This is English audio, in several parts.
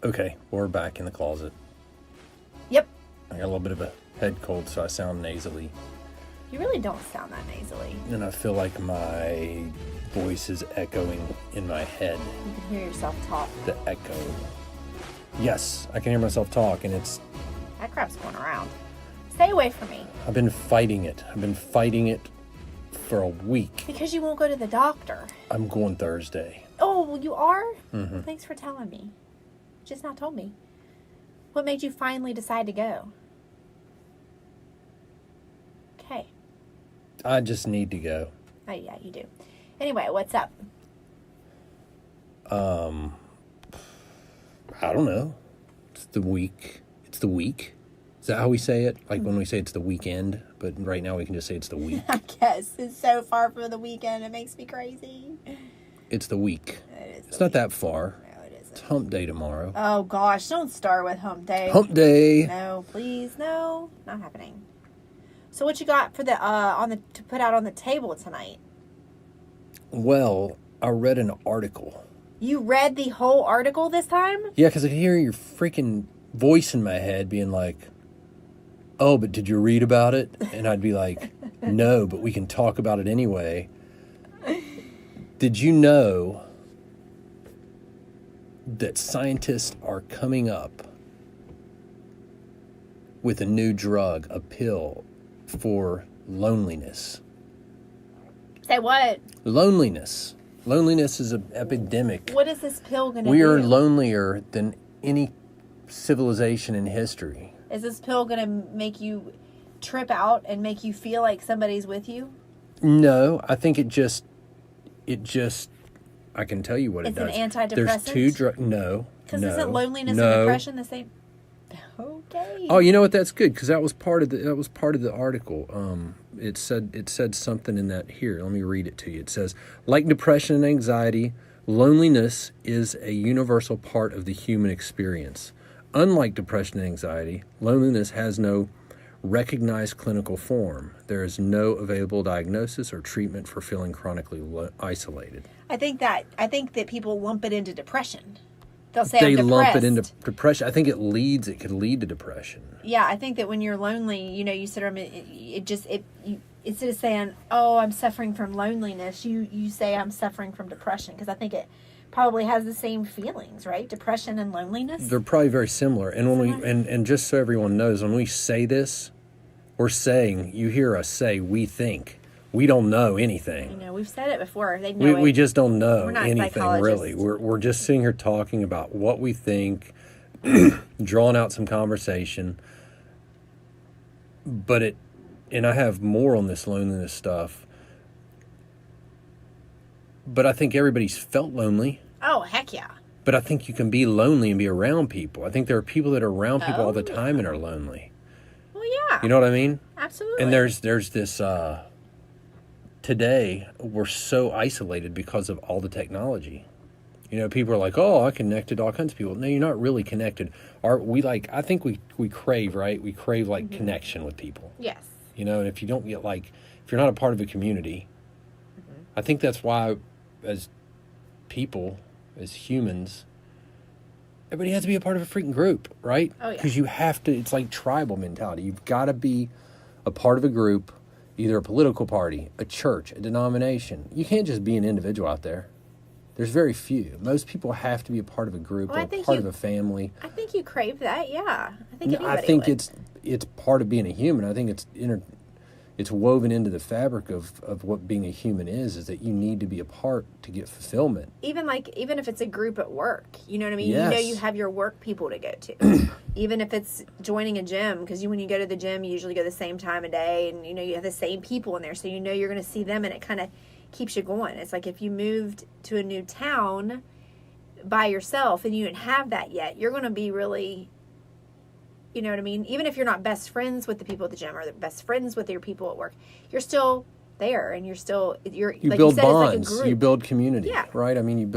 Okay, we're back in the closet. Yep. I got a little bit of a head cold, so I sound nasally. You really don't sound that nasally. And I feel like my voice is echoing in my head. You can hear yourself talk. The echo. Yes, I can hear myself talk, and it's... That crap's going around. Stay away from me. I've been fighting it. I've been fighting it for a week. Because you won't go to the doctor. I'm going Thursday. Oh, you are? Mm-hmm. Thanks for telling me. Just not told me. What made you finally decide to go? Okay. I just need to go. Oh, yeah, you do. Anyway, what's up? I don't know. It's the week. It's the week. Is that how we say it? Like when we say it's the weekend, but right now we can just say it's the week. I guess. It's so far from the weekend. It makes me crazy. It's the week. It is. It's not that far. No, it It's isn't. hump day tomorrow. Oh, gosh. Don't start with hump day. Hump day. No, please. No. Not happening. So what you got for the to put out on the table tonight? Well, I read an article. You read the whole article this time? Yeah, because I can hear your freaking voice in my head being like, oh, but did you read about it? And I'd be like, no, but we can talk about it anyway. Did you know that scientists are coming up with a new drug, a pill for loneliness? Say what? Loneliness. Loneliness is an epidemic. What is this pill going to do? We are lonelier than any civilization in history. Is this pill going to make you trip out and make you feel like somebody's with you? No, I think it just, I can tell you what it It's does. an antidepressant? There's two drugs. No. Because no, isn't loneliness no. and depression the same? Okay. Oh, you know what? That's good because that was part of the article. It said something in that. Here, let me read it to you. It says, like depression and anxiety, loneliness is a universal part of the human experience. Unlike depression and anxiety, loneliness has no recognized clinical form. There is no available diagnosis or treatment for feeling chronically isolated. I think that people lump it into depression. They'll say They I'm depressed. lump it into depression. I think it could lead to depression. Yeah, I think that when you're lonely, you sit around, instead of saying, "Oh, I'm suffering from loneliness," you say, "I'm suffering from depression," because I think it probably has the same feelings, right? Depression and loneliness. They're probably very similar. And when we and just so everyone knows, when we say this, we're saying, you hear us say, we think. We don't know anything. We've said it before. They know We just don't know We're not anything psychologists. really. We're just sitting here talking about what we think, drawing out some conversation. But and I have more on this loneliness stuff. But I think everybody's felt lonely. Oh, heck yeah. But I think you can be lonely and be around people. I think there are people that are around people all the time and are lonely. Well, yeah. You know what I mean? Absolutely. And there's this, today, we're so isolated because of all the technology. People are like, oh, I connected to all kinds of people. No, you're not really connected. I think we crave, right? We crave, like, connection with people. Yes. And if you don't get, if you're not a part of a community, I think that's why, as people, as humans, everybody has to be a part of a freaking group, right? Oh, yeah. Because you have to, it's like tribal mentality. You've got to be a part of a group, either a political party, a church, a denomination. You can't just be an individual out there. There's very few. Most people have to be a part of a group or a part of a family. I think you crave that, yeah. I think anybody I think would. it's part of being a human. I think it's woven into the fabric of what being a human is that you need to be a part to get fulfillment. Even if it's a group at work, you know what I mean? Yes. You have your work people to go to. Even if it's joining a gym, because when you go to the gym, you usually go the same time of day, and you have the same people in there, so you're going to see them, and it kind of keeps you going. It's like if you moved to a new town by yourself and you didn't have that yet, you're going to be really, you know what I mean? Even if you're not best friends with the people at the gym or the best friends with your people at work, you're still there, and you build said, bonds, it's like a group. you build community, Yeah. right? I mean, you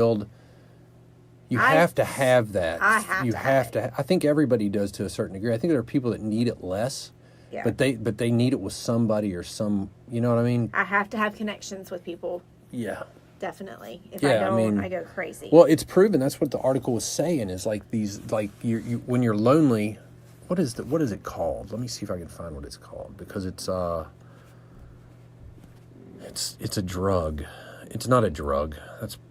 have to have that. I have to I think everybody does to a certain degree. I think there are people that need it less. Yeah. But they need it with somebody or some, you know what I mean? I have to have connections with people Yeah. Definitely. If Yeah, I I don't, mean- I go crazy. Well, it's proven. That's what the article was saying. Is like these, like you when you're lonely, what is it called? Let me see if I can find what it's called, because it's a drug. It's not a drug.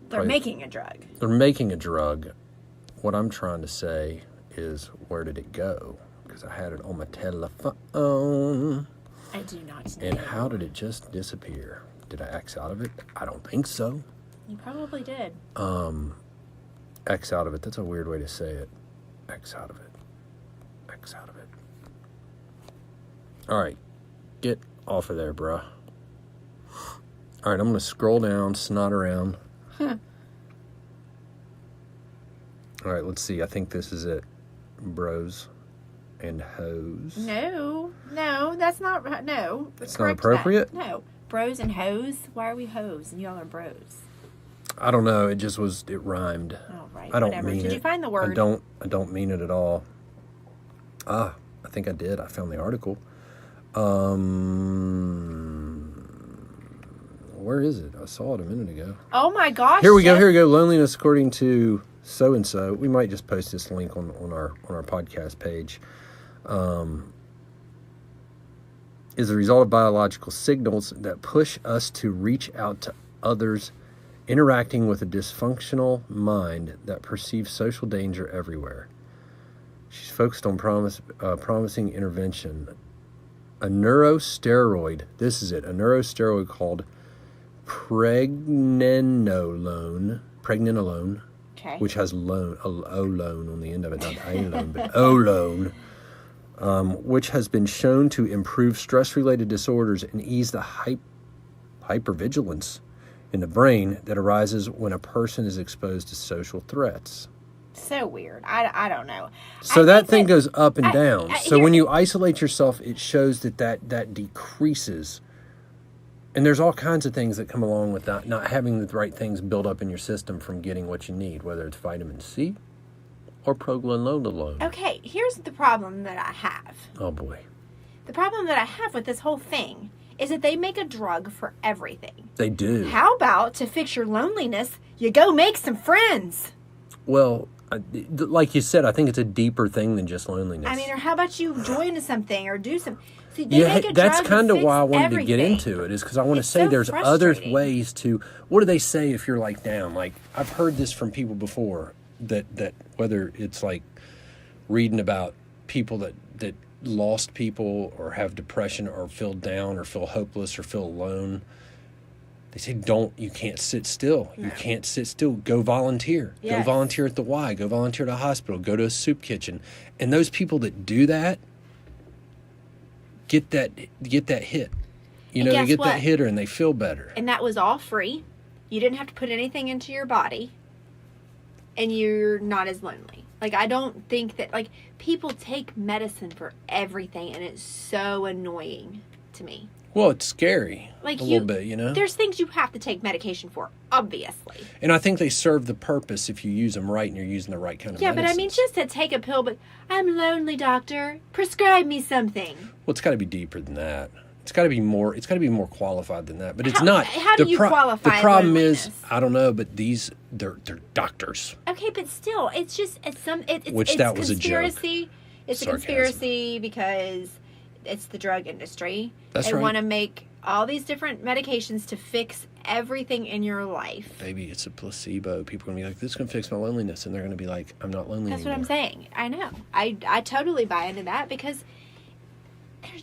They're making a drug. They're making a drug. What I'm trying to say is, where did it go? Because I had it on my telephone. I do not know. And how did it just disappear? Did I X out of it? I don't think so. You probably did. X out of it. That's a weird way to say it. X out of it. X out of it. All right. Get off of there, bruh. All right, I'm going to scroll down, snot around. All right, let's see. I think this is it. Bros and hoes. No, that's not. No. It's not Correct appropriate? that. No. Bros and hoes? Why are we hoes and y'all are bros? I don't know. It rhymed. Oh, right. I don't Whatever. mean it. Did you find the word? I don't mean it at all. I think I did. I found the article. Where is it? I saw it a minute ago. Oh my gosh. Here we go. Loneliness according to so and so. We might just post this link on our podcast page. Is the result of biological signals that push us to reach out to others, interacting with a dysfunctional mind that perceives social danger everywhere. She's focused on promising intervention. A neurosteroid. This is it. A neurosteroid called pregnenolone, Okay. which has olone on the end of it, not alone, but olone, which has been shown to improve stress-related disorders and ease the hypervigilance in the brain that arises when a person is exposed to social threats. So weird. I don't know. So I that think thing goes up and down. So here- when you isolate yourself, it shows that decreases. And there's all kinds of things that come along with that, not having the right things build up in your system from getting what you need, whether it's vitamin C or proglanolone. Okay, here's the problem that I have. Oh boy. The problem that I have with this whole thing is that they make a drug for everything. They do. How about to fix your loneliness, you go make some friends? Well, like you said, I think it's a deeper thing than just loneliness. I mean, or how about you join something or do some... See, they make a that's drug kind to of why I fix wanted to get everything. into it, is because I want to It's say so there's other frustrating. ways to. What do they say if you're like down? Like, I've heard this from people before, that whether it's like reading about people that lost people or have depression or feel down or feel hopeless or feel alone. They say, you can't sit still. You can't sit still. Go volunteer. Go Yes. volunteer at the Y. Go volunteer at a hospital. Go to a soup kitchen. And those people that do that get that hit. You And know, they guess get what? that hitter and they feel better. And that was all free. You didn't have to put anything into your body. And you're not as lonely. Like, I don't think that, like, people take medicine for everything, and it's so annoying to me. Well, it's scary. Like, a little bit, you know? There's things you have to take medication for, obviously. And I think they serve the purpose if you use them right and you're using the right kind of Yeah, but I mean, medicines. just to take a pill, but I'm lonely, doctor. Prescribe me something. Well, it's got to be deeper than that. It's got to be more qualified than that. But it's How- not. how do you qualify The problem is, loneliness? I don't know, but they're doctors. Okay, but still, it's just Which that was a joke. conspiracy. It's Sarcasm. a conspiracy because it's the drug industry. That's they right. want to make all these different medications to fix everything in your life. Maybe it's a placebo. People are going to be like, this is going to fix my loneliness. And they're going to be like, I'm not lonely That's what anymore. I'm saying. I know. I totally buy into that because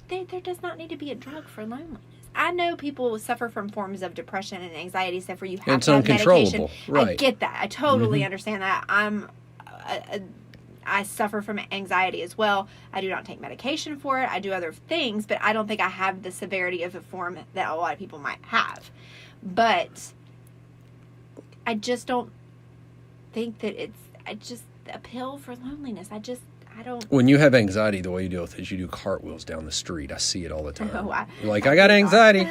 there does not need to be a drug for loneliness. I know people suffer from forms of depression and anxiety stuff where you have It's to have medication. uncontrollable, right. Mm-hmm. I get that. I totally understand that. I suffer from anxiety as well. I do not take medication for it. I do other things, but I don't think I have the severity of a form that a lot of people might have. But I just don't think that it's a pill for loneliness. I don't. When you have anxiety, the way you deal with it is you do cartwheels down the street. I see it all the time. Oh, You're like, I got anxiety.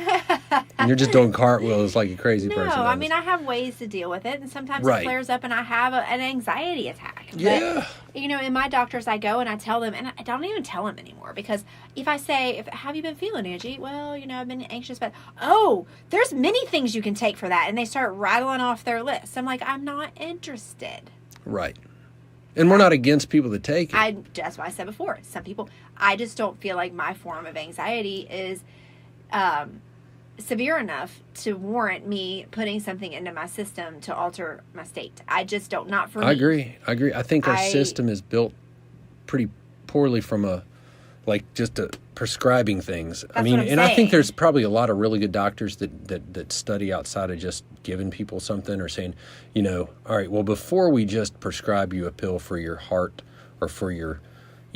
And you're just doing cartwheels like a crazy No, person. I does. mean, I have ways to deal with it, and sometimes Right. it flares up and I have an anxiety attack. back. Yeah. But, in my doctors, I go and I tell them, and I don't even tell them anymore, because if I say, have you been feeling, Angie? Well, I've been anxious, but, there's many things you can take for that. And they start rattling off their list. I'm like, I'm not interested. Right. And we're not against people that take it. That's why I said before, some people, I just don't feel like my form of anxiety is severe enough to warrant me putting something into my system to alter my state. I just don't, not for me. I agree. I think our system is built pretty poorly from just prescribing things. That's what I'm I think saying. there's probably a lot of really good doctors that study outside of just giving people something or saying, all right, well, before we just prescribe you a pill for your heart or for your,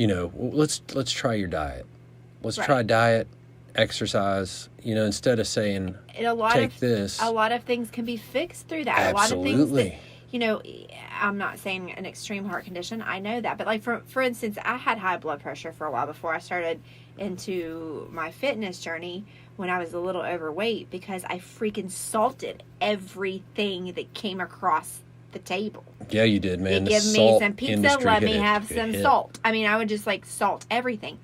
let's try your diet. Let's try diet, exercise, instead of saying, take this. A lot of things can be fixed through that. Absolutely. A lot of things that, I'm not saying an extreme heart condition. I know that. But like, for instance, I had high blood pressure for a while before I started into my fitness journey when I was a little overweight, because I freaking salted everything that came across the table. Yeah, you did, man. They give me some pizza, let me have some salt. I would just salt everything.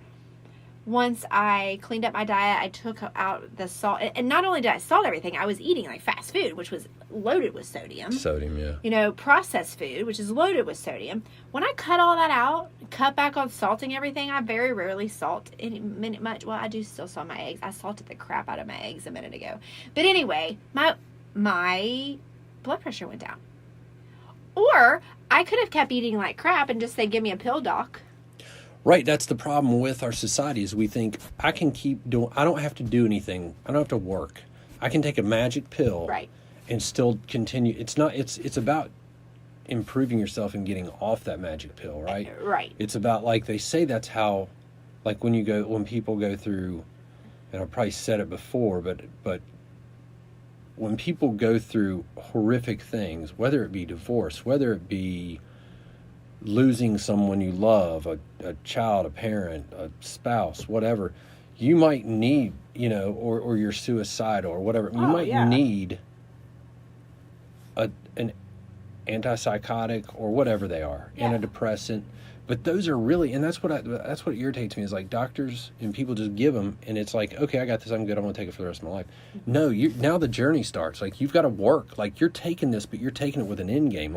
Once I cleaned up my diet, I took out the salt. And not only did I salt everything, I was eating fast food, which was loaded with sodium. Yeah. Processed food, which is loaded with sodium. When I cut all that out, cut back on salting everything, I very rarely salt much. Well, I do still salt my eggs. I salted the crap out of my eggs a minute ago. But anyway, my blood pressure went down. Or I could have kept eating like crap and just say, give me a pill, doc. Right, that's the problem with our society is we think I can keep doing, I don't have to do anything. I don't have to work. I can take a magic pill Right. and still continue. It's about improving yourself and getting off that magic pill, right? Right. It's about, they say that's how, when people go through, and I've probably said it before, but when people go through horrific things, whether it be divorce, whether it be losing someone you love, a child, a parent, a spouse, whatever, you might need, or you're suicidal or whatever, you might need an antipsychotic or whatever they are, antidepressant. But those are really, and that's what irritates me is doctors and people just give them, and it's okay, I got this, I'm good, I'm going to take it for the rest of my life. No, now the journey starts. You've got to work. You're taking this, but you're taking it with an end game.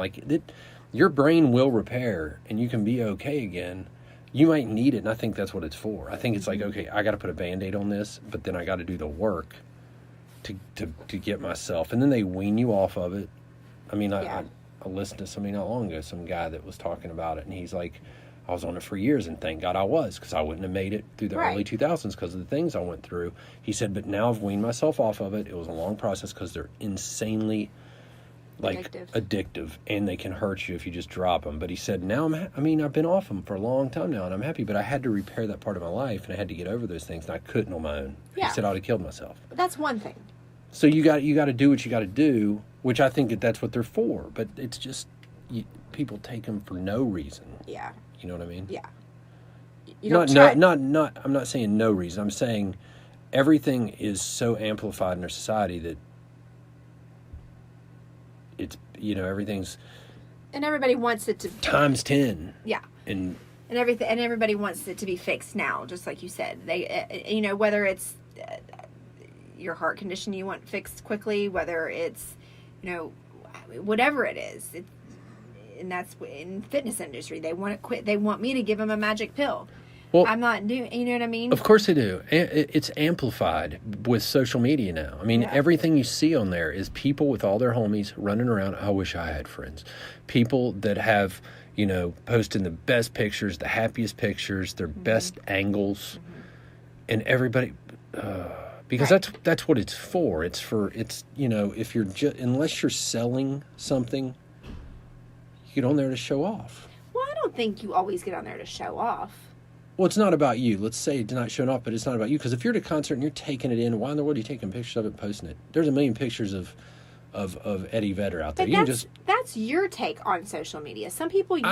Your brain will repair and you can be okay again. You might need it, and I think that's what it's for. I think it's okay, I got to put a Band-Aid on this, but then I got to do the work to get myself. And then they wean you off of it. I listened to somebody not long ago, some guy that was talking about it, and he's like, I was on it for years, and thank God I was, because I wouldn't have made it through the early 2000s because of the things I went through. He said, but now I've weaned myself off of it. It was a long process because they're insanely addictive, and they can hurt you if you just drop them. But he said, now I've been off them for a long time now, and I'm happy, but I had to repair that part of my life, and I had to get over those things, and I couldn't on my own. Yeah. He said I would have killed myself. That's one thing. So you got to do what you got to do, which I think that's what they're for. But it's just people take them for no reason. Yeah. You know what I mean? Yeah. I'm not saying no reason. I'm saying everything is so amplified in our society that it's, everything's, and everybody wants it to times 10. Yeah. And everything, and everybody wants it to be fixed now, just like you said. They, whether it's your heart condition you want fixed quickly, whether it's, whatever it is. And that's in fitness industry. They want it quit. They want me to give them a magic pill. Well, I'm not doing, you know what I mean? Of course they do. It's amplified with social media now. Everything you see on there is people with all their homies running around. I wish I had friends. People that have, posting the best pictures, the happiest pictures, their best angles. And everybody, because that's what it's for. It's if you're unless you're selling something, you get on there to show off. Well, I don't think you always get on there to show off. Well, it's not about you. Let's say it's not showing off, but it's not about you. Because if you're at a concert and you're taking it in, why in the world are you taking pictures of it and posting it? There's a million pictures of Eddie Vedder out there. But that's your take on social media. Some people use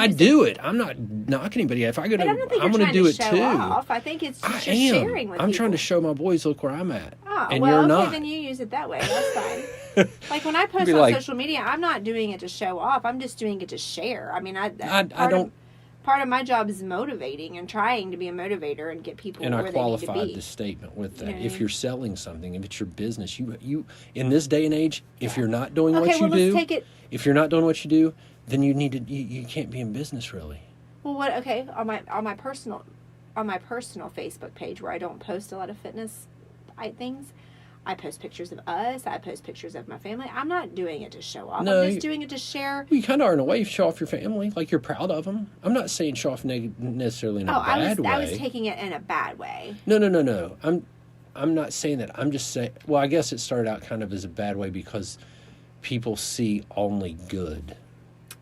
I'm not knocking anybody. If I go to, I'm going to do it too. Off. I think it's just sharing with people. I'm trying to show my boys, look where I'm at. Oh, and well, you're not. Then you use it that way. That's fine. Like when I post Be on like- social media, I'm not doing it to show off. I'm just doing it to share. I mean, I don't. Part of my job is motivating and trying to be a motivator and get people And where I they need to qualified be. the statement with that. You know what I If mean? you're selling something, if it's your business, you in this day and age, if you're not doing Okay, what you well, let's do, take it. if you're not doing what you do, then you need to. You can't be in business really. Well, what? Okay, on my personal Facebook page where I don't post a lot of fitness things, I post pictures of us. I post pictures of my family. I'm not doing it to show off. No, I'm just doing it to share. You kind of are in a way. You show off your family, like you're proud of them. I'm not saying show off necessarily in a bad way. I was taking it in a bad way. No. I'm not saying that. I'm just saying. Well, I guess it started out kind of as a bad way because people see only good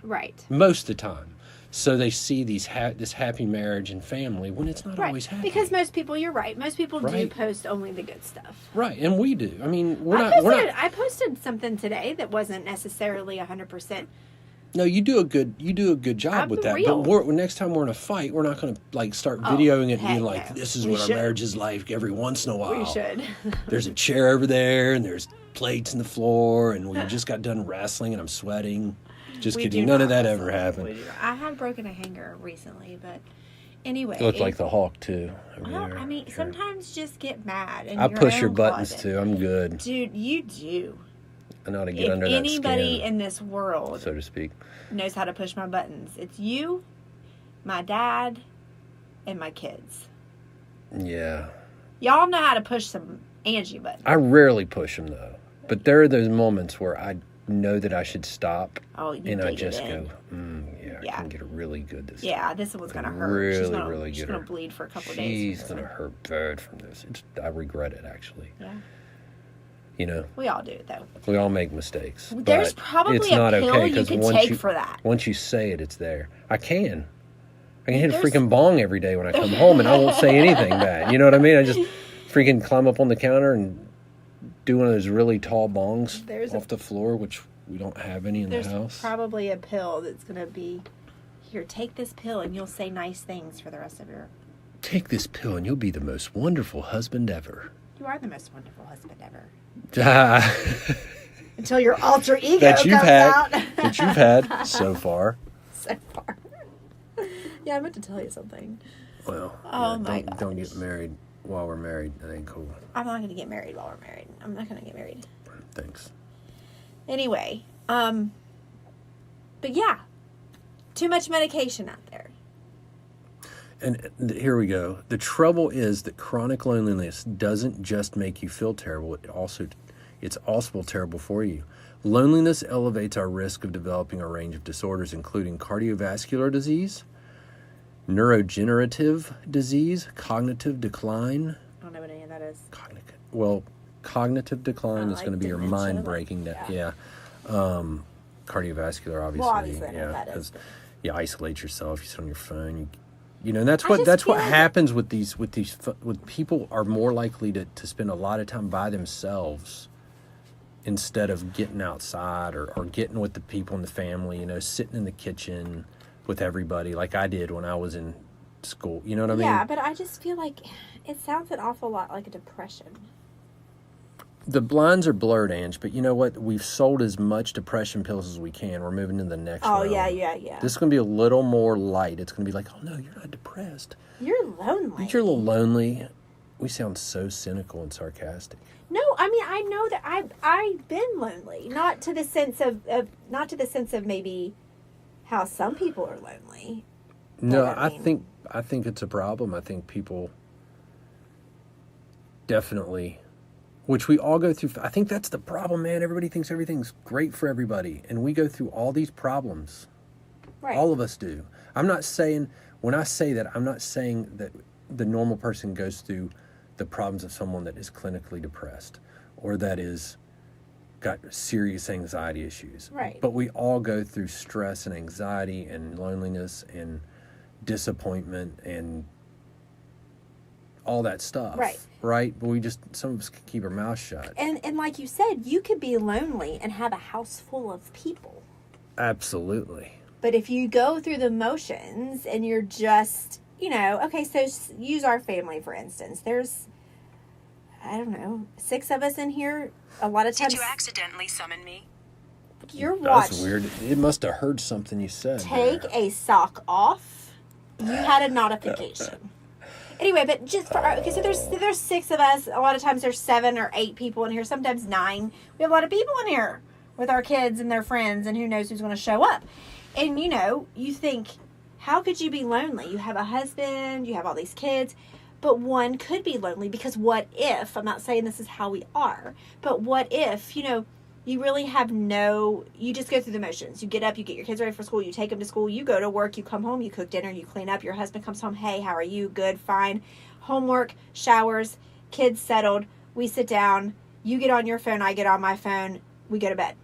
Right. most of the time. So they see this happy marriage and family when it's not Right. always happy. Because most people, you're right. Most people do Right. post only the good stuff. Right, and we do. I mean, I posted something today that wasn't necessarily 100%. No, you do a good job I'm with that. real. But next time we're in a fight, we're not going to like start videoing it and heck being like, no. "This is We what should. our marriage is like." Every once in a while, We should. There's a chair over there, and there's plates in the floor, and we just got done wrestling, and I'm sweating. Just We kidding. do None of not that ever wrestle. happened. I have broken a hanger recently, but anyway. You look like the Hulk too. over Well, there. I mean, sometimes just get mad. In I your push own your buttons closet. too. I'm good. Dude, you do. I know how to get If under that anybody skin, in this world so to speak. knows how to push my buttons, it's you, my dad, and my kids. Yeah. Y'all know how to push some Angie buttons. I rarely push them though, but there are those moments where I know that I should stop, Oh, you and I dig it just in. go, I Yeah. can get it really good this time. Yeah, this one's gonna hurt. Really, she's gonna, really she's get gonna her. bleed for a couple of She's days. gonna hurt bad from this. I regret it actually. Yeah, You know, we all do it though. we all make mistakes. There's but probably it's a not pill okay, you 'cause could once take for that. Once you say it, it's there. I can hit a There's- freaking bong every day when I come home, and I won't say anything bad. You know what I mean? I just freaking climb up on the counter and do one of those really tall bongs There's off the floor, which we don't have any in There's the house. probably a pill that's gonna be here. Take this pill, and you'll say nice things for the rest of your. Take this pill, and you'll be the most wonderful husband ever. You are the most wonderful husband ever. that Until your alter ego you've comes had, out. that you've had so far. So far. Yeah, I meant to tell you something. Well, Oh my don't get gosh. married while we're married. That ain't cool. I'm not going to get married while we're married. I'm not going to get married. Thanks. Anyway, but yeah, too much medication out there. And here we go. The trouble is that chronic loneliness doesn't just make you feel terrible. It's also terrible for you. Loneliness elevates our risk of developing a range of disorders, including cardiovascular disease, neurodegenerative disease, cognitive decline. I don't know what any of that is. Cognitive decline is like going to be your dementia, mind like- breaking. yeah. Cardiovascular, obviously. Well, obviously I know that is, because but- you isolate yourself. You sit on your phone. And that's I what just feel like- happens with people are more likely to spend a lot of time by themselves instead of getting outside or getting with the people in the family. Sitting in the kitchen with everybody like I did when I was in school. You know what I mean? Yeah, but I just feel like it sounds an awful lot like a depression. The lines are blurred, Ange, but you know what? We've sold as much depression pills as we can. We're moving to the next Oh, round. yeah. This is going to be a little more light. It's going to be like, oh, no, you're not depressed. You're lonely. You're a little lonely. We sound so cynical and sarcastic. No, I mean I know that I've been lonely, not to the sense of maybe how some people are lonely. No, But, I mean- I think it's a problem. I think people definitely, which we all go through. I think that's the problem, man. Everybody thinks everything's great for everybody, and we go through all these problems. Right. All of us do. I'm not saying, when I say that, I'm not saying that the normal person goes through the problems of someone that is clinically depressed or that is got serious anxiety issues. Right. But we all go through stress and anxiety and loneliness and disappointment and all that stuff. Right. Right? But some of us can keep our mouth shut. And like you said, you could be lonely and have a house full of people. Absolutely. But if you go through the motions and you're just, okay, so use our family for instance. There's I don't know, 6 of us in here, a lot of times. Did you accidentally summon me? Your watch. That's weird. It must have heard something you said. Take there. a sock off. You had a notification. Anyway, but just for okay, so there's 6 of us. A lot of times there's 7 or 8 people in here. Sometimes 9. We have a lot of people in here with our kids and their friends, and who knows who's going to show up. And you think, how could you be lonely? You have a husband, you have all these kids, but one could be lonely because what if? I'm not saying this is how we are, but what if you really have you just go through the motions. You get up, you get your kids ready for school, you take them to school, you go to work, you come home, you cook dinner, you clean up, your husband comes home, hey, how are you? Good, fine. Homework, showers, kids settled, we sit down, you get on your phone, I get on my phone, we go to bed.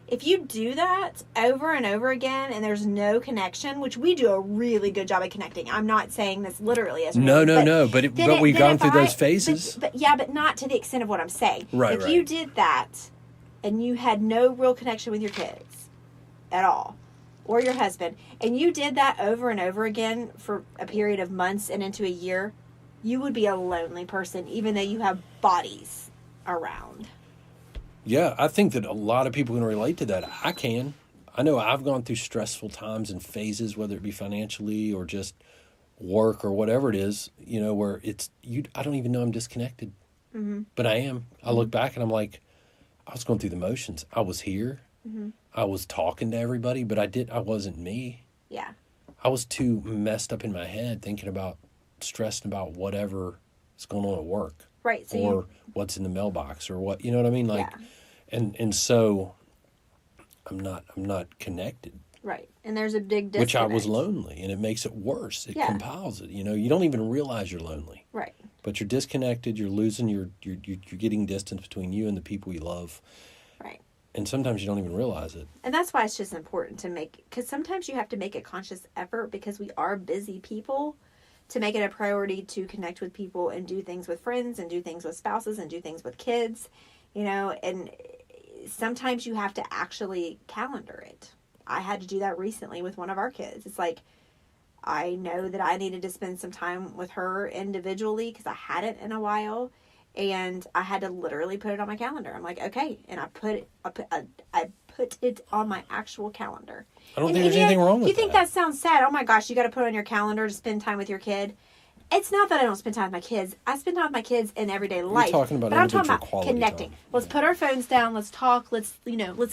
If you do that over and over again and there's no connection, which we do a really good job of connecting. I'm not saying this literally as No, but we've gone through those phases. But not to the extent of what I'm saying. Right, if you did that and you had no real connection with your kids at all, or your husband, and you did that over and over again for a period of months and into a year, you would be a lonely person, even though you have bodies around. Yeah, I think that a lot of people can relate to that. I can. I know I've gone through stressful times and phases, whether it be financially or just work or whatever it is, where I don't even know I'm disconnected. Mm-hmm. But I am. I look back and I'm like, I was going through the motions. I was here. Mm-hmm. I was talking to everybody, but I wasn't me. Yeah. I was too messed up in my head stressing about whatever is going on at work. Right. So or what's in the mailbox or what, you know what I mean? Like, yeah. And so I'm not connected. Right. And there's a big disconnect. Which I was lonely, and it makes it worse. It compiles it. You don't even realize you're lonely. Right. But you're disconnected. You're losing you're getting distance between you and the people you love. Right. And sometimes you don't even realize it. And that's why it's just important because sometimes you have to make a conscious effort because we are busy people to make it a priority to connect with people and do things with friends and do things with spouses and do things with kids, and sometimes you have to actually calendar it. I had to do that recently with one of our kids. It's like, I know that I needed to spend some time with her individually because I hadn't in a while, and I had to literally put it on my calendar. I'm like, okay, and I put it on my actual calendar. I don't think there's anything wrong with that. You think that sounds sad? Oh my gosh, you got to put it on your calendar to spend time with your kid. It's not that I don't spend time with my kids. I spend time with my kids in everyday life. You're talking about but I'm talking about quality connecting. time. Let's put our phones down. Let's talk. Let's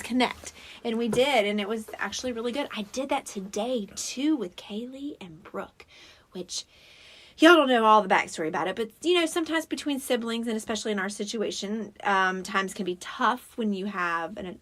connect. And we did, and it was actually really good. I did that today too with Kaylee and Brooke, which y'all don't know all the backstory about it, but sometimes between siblings, and especially in our situation, times can be tough when you have an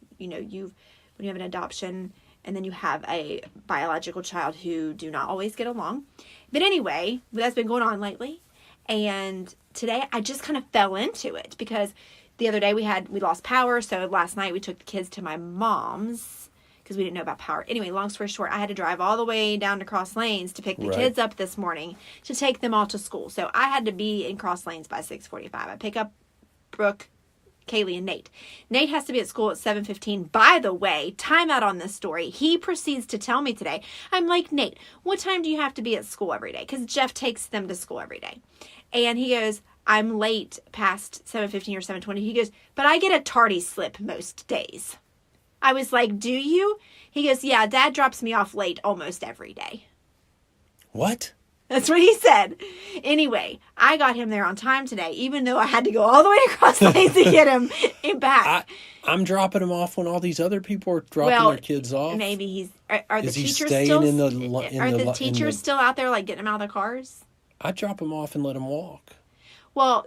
adoption and then you have a biological child who do not always get along. But anyway, that's been going on lately. And today I just kind of fell into it because the other day we lost power. So last night we took the kids to my mom's because we didn't know about power. Anyway, long story short, I had to drive all the way down to Cross Lanes to pick the kids up this morning to take them all to school. So I had to be in Cross Lanes by 6:45. I pick up Brooke, Kaylee, and Nate. Nate has to be at school at 7:15. By the way, time out on this story. He proceeds to tell me today, I'm like, Nate, what time do you have to be at school every day? Because Jeff takes them to school every day. And he goes, I'm late past 7:15 or 7:20. He goes, but I get a tardy slip most days. I was like, do you? He goes, yeah, Dad drops me off late almost every day. What? That's what he said. Anyway, I got him there on time today, even though I had to go all the way to Cross Lanes to get him back. I'm dropping him off when all these other people are dropping their kids off. Maybe he's. Are the teachers staying still? In the, are the teachers still out there, like getting them out of the cars? I drop them off and let them walk. Well,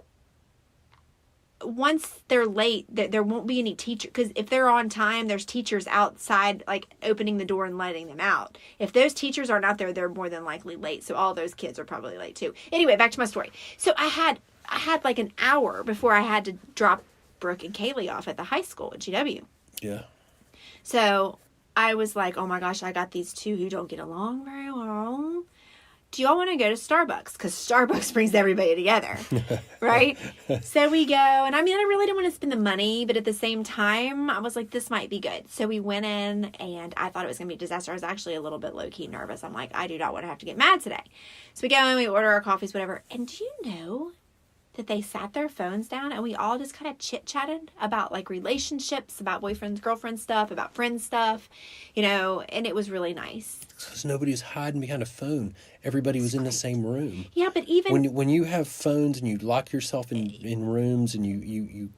once they're late, there won't be any teacher, because if they're on time, there's teachers outside, like opening the door and letting them out. If those teachers aren't out there, they're more than likely late. So all those kids are probably late too. Anyway, back to my story. So I had like an hour before I had to drop Brooke and Kaylee off at the high school at GW. Yeah. So I was like, oh my gosh, I got these two who don't get along very well. Do y'all want to go to Starbucks? Because Starbucks brings everybody together, right? So we go, and I really didn't want to spend the money, but at the same time, I was like, this might be good. So we went in, and I thought it was going to be a disaster. I was actually a little bit low-key nervous. I'm like, I do not want to have to get mad today. So we go and we order our coffees, whatever. And do you know that they sat their phones down and we all just kind of chit-chatted about like relationships, about boyfriends, girlfriends stuff, about friends stuff, and it was really nice. Because nobody was hiding behind a phone. Everybody was in the same room. Yeah, but even when you have phones and you lock yourself in rooms and you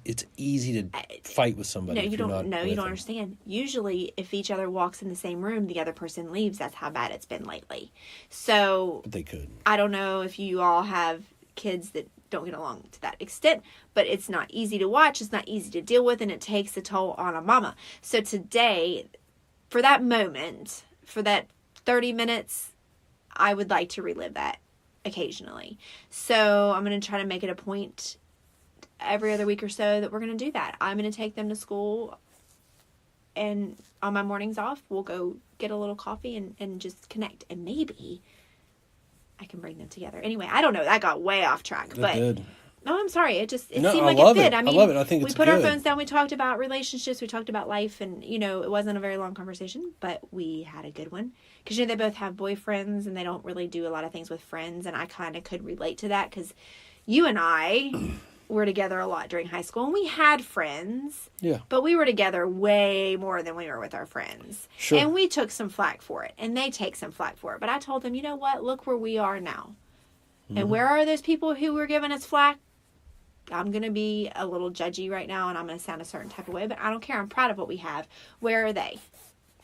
it's easy to fight with somebody. No, if you you're don't. not No, with you don't them. understand. Usually, if each other walks in the same room, the other person leaves. That's how bad it's been lately. So But they could. I don't know if you all have kids that don't get along to that extent, but it's not easy to watch. It's not easy to deal with, and it takes a toll on a mama. So today, for that moment, for that 30 minutes, I would like to relive that occasionally. So I'm going to try to make it a point every other week or so that we're going to do that. I'm going to take them to school, and on my mornings off, we'll go get a little coffee and just connect. And maybe I can bring them together. Anyway, I don't know. That got way off track. It but did. No, I'm sorry. It No, seemed I like love it fit. it. I mean, I love it. I think we it's put our good. phones down. We talked about relationships. We talked about life, and it wasn't a very long conversation, but we had a good one because they both have boyfriends and they don't really do a lot of things with friends, and I kind of could relate to that because you and I were together a lot during high school, and we had friends. Yeah. But we were together way more than we were with our friends. Sure. And we took some flack for it, and they take some flack for it. But I told them, you know what? Look where we are now. And where are those people who were giving us flack? I'm going to be a little judgy right now, and I'm going to sound a certain type of way, but I don't care. I'm proud of what we have. Where are they?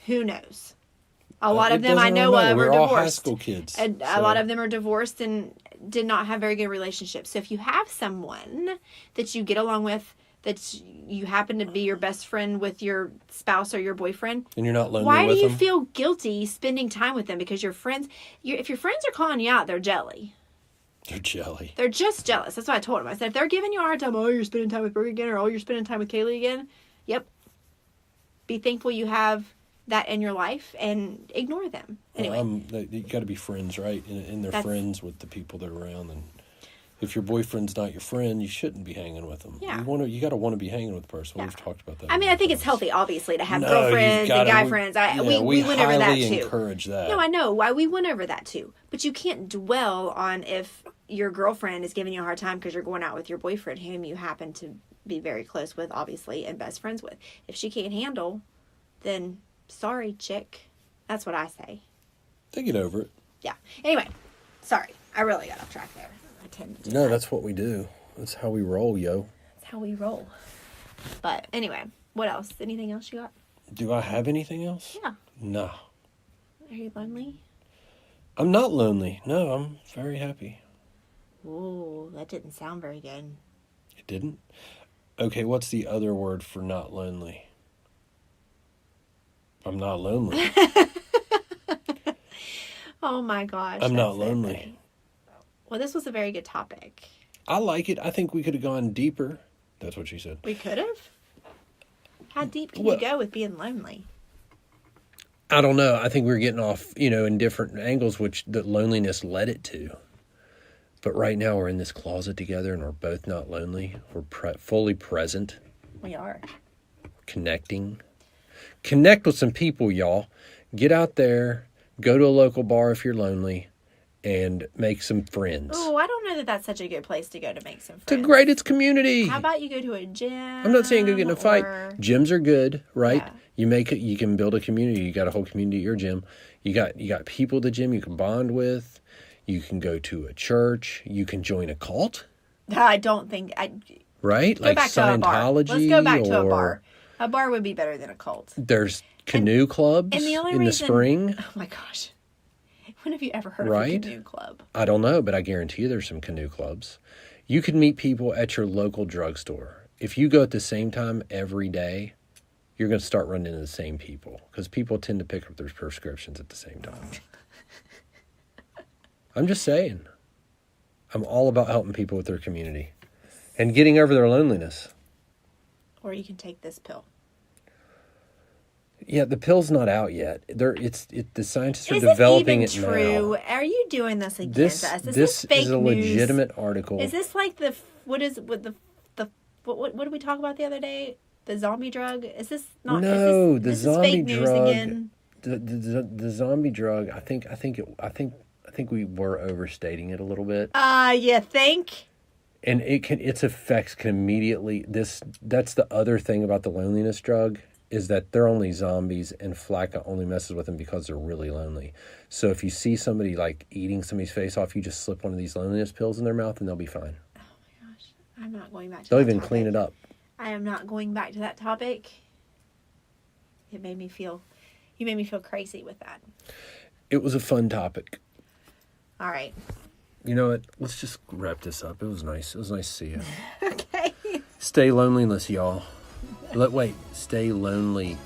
Who knows? A lot of them I know of are We're all high divorced. school kids. And a lot of them are divorced and did not have very good relationships. So if you have someone that you get along with, that you happen to be your best friend with your spouse or your boyfriend, and you're not lonely why do with you them. feel guilty spending time with them? Because your friends, if your friends are calling you out, they're jelly. They're jelly. They're just jealous. That's what I told them. I said, if they're giving you a hard time, oh, you're spending time with Brooke again, or oh, you're spending time with Kaylee again. Yep. Be thankful you have that in your life and ignore them. Anyway. You got to be friends, right? And they're That's- friends with the people that are around. And if your boyfriend's not your friend, you shouldn't be hanging with them. Yeah. You got to want to be hanging with the person. Yeah. We've talked about that. I mean, I think it's healthy, obviously, to have No, girlfriends you've gotta- and guy we- friends. yeah, We went over that highly too. encourage that. No, I know. Why we went over that too. But you can't dwell on if your girlfriend is giving you a hard time because you're going out with your boyfriend, whom you happen to be very close with, obviously, and best friends with. If she can't handle, then sorry, chick. That's what I say. They get over it. Yeah. Anyway, sorry. I really got off track there. I tend to do No, that. that's what we do. That's how we roll, yo. That's how we roll. But anyway, what else? Anything else you got? Do I have anything else? Yeah. No. Are you lonely? I'm not lonely. No, I'm very happy. Ooh, that didn't sound very good. It didn't? Okay, what's the other word for not lonely? I'm not lonely. Oh my gosh. I'm not that's so lonely. funny. Well, this was a very good topic. I like it. I think we could have gone deeper. That's what she said. We could have. How deep can Well- you go with being lonely? I don't know. I think we were getting off, in different angles, which the loneliness led it to. But right now we're in this closet together and we're both not lonely. We're fully present, We are. connecting. Connect with some people, y'all. Get out there, go to a local bar if you're lonely, and make some friends. Oh, I don't know that that's such a good place to go to make some It's a friends. great, it's community. How about you go to a gym? I'm not saying go get in a fight. or- Gyms are good, right? Yeah. You can build a community. You got a whole community at your gym. You got people at the gym you can bond with. You can go to a church. You can join a cult, I don't think. right? Go back to a bar. Scientology. Let's go back to a or bar. A bar would be better than a cult. There's canoe clubs And the only in the reason- spring. Oh my gosh. When have you ever heard Right? of a canoe club? I don't know, but I guarantee you there's some canoe clubs. You can meet people at your local drugstore. If you go at the same time every day, you're going to start running into the same people because people tend to pick up their prescriptions at the same time. I'm just saying. I'm all about helping people with their community and getting over their loneliness. Or you can take this pill. Yeah, the pill's not out yet. The scientists are Is developing this it even true? now. Are you doing this again This to us? Is this fake is a news? legitimate article. Is this like the what did we talk about the other day? The zombie drug? Is this not? No, is the this zombie fake news drug. again? The zombie drug, I think we were overstating it a little bit. You think? And its effects can immediately that's the other thing about the loneliness drug is that they're only zombies, and Flakka only messes with them because they're really lonely. So if you see somebody like eating somebody's face off, you just slip one of these loneliness pills in their mouth and they'll be fine. Oh my gosh. I'm not going back to They'll that even topic. clean it up. I am not going back to that topic. You made me feel crazy with that. It was a fun topic. All right. You know what? Let's just wrap this up. It was nice. It was nice to see you. Okay. Stay loneliness, y'all. Stay lonely.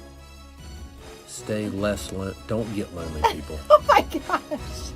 Stay less don't get lonely, people. Oh my gosh.